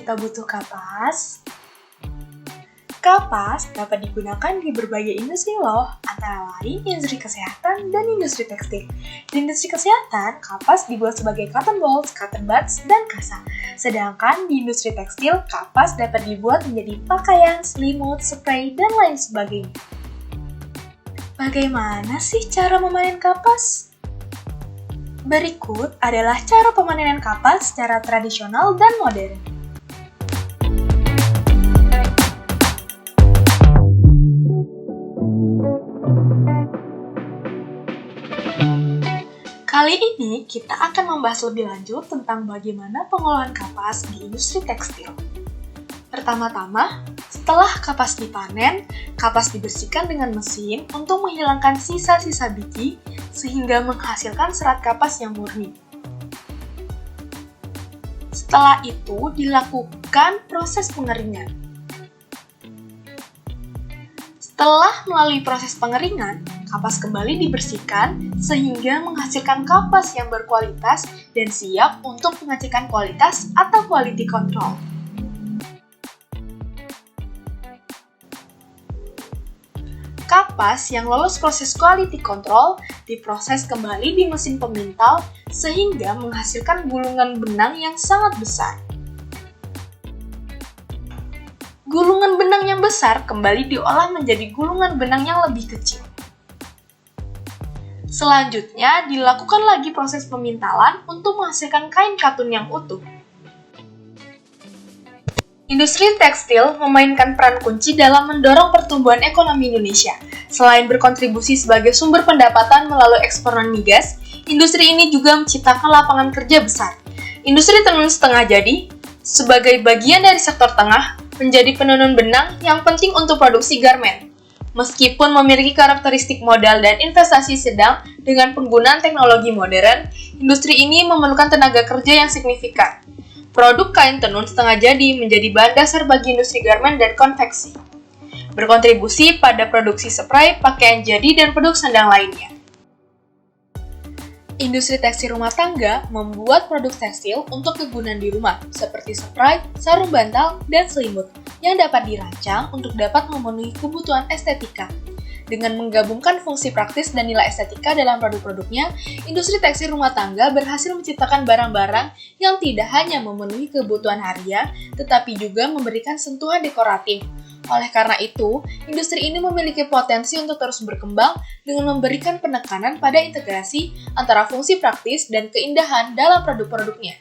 kita butuh kapas? Kapas dapat digunakan di berbagai industri loh, antara lain industri kesehatan dan industri tekstil. Di industri kesehatan, kapas dibuat sebagai cotton balls, cotton buds, dan kasa. Sedangkan di industri tekstil, kapas dapat dibuat menjadi pakaian, selimut, spray, dan lain sebagainya. Bagaimana sih cara memanen kapas? Berikut adalah cara pemanenan kapas secara tradisional dan modern. Kali ini kita akan membahas lebih lanjut tentang bagaimana pengolahan kapas di industri tekstil. Pertama-tama, setelah kapas dipanen, kapas dibersihkan dengan mesin untuk menghilangkan sisa-sisa biji sehingga menghasilkan serat kapas yang murni. Setelah itu dilakukan proses pengeringan. Setelah melalui proses pengeringan, kapas kembali dibersihkan sehingga menghasilkan kapas yang berkualitas dan siap untuk pengecekan kualitas atau quality control. Kapas yang lolos proses quality control diproses kembali di mesin pemintal sehingga menghasilkan gulungan benang yang sangat besar. Gulungan benang yang besar kembali diolah menjadi gulungan benang yang lebih kecil. Selanjutnya, dilakukan lagi proses pemintalan untuk menghasilkan kain katun yang utuh. Industri tekstil memainkan peran kunci dalam mendorong pertumbuhan ekonomi Indonesia. Selain berkontribusi sebagai sumber pendapatan melalui ekspor non-migas, industri ini juga menciptakan lapangan kerja besar. Industri tenun setengah jadi, sebagai bagian dari sektor tengah, menjadi penenun benang yang penting untuk produksi garment. Meskipun memiliki karakteristik modal dan investasi sedang dengan penggunaan teknologi modern, industri ini memerlukan tenaga kerja yang signifikan. Produk kain tenun setengah jadi menjadi bahan dasar bagi industri garment dan konveksi. Berkontribusi pada produksi spray, pakaian jadi, dan produk sandang lainnya. Industri tekstil rumah tangga membuat produk tekstil untuk kegunaan di rumah, seperti spray, sarung bantal, dan selimut, yang dapat dirancang untuk dapat memenuhi kebutuhan estetika. Dengan menggabungkan fungsi praktis dan nilai estetika dalam produk-produknya, industri tekstil rumah tangga berhasil menciptakan barang-barang yang tidak hanya memenuhi kebutuhan harian, tetapi juga memberikan sentuhan dekoratif. Oleh karena itu, industri ini memiliki potensi untuk terus berkembang dengan memberikan penekanan pada integrasi antara fungsi praktis dan keindahan dalam produk-produknya.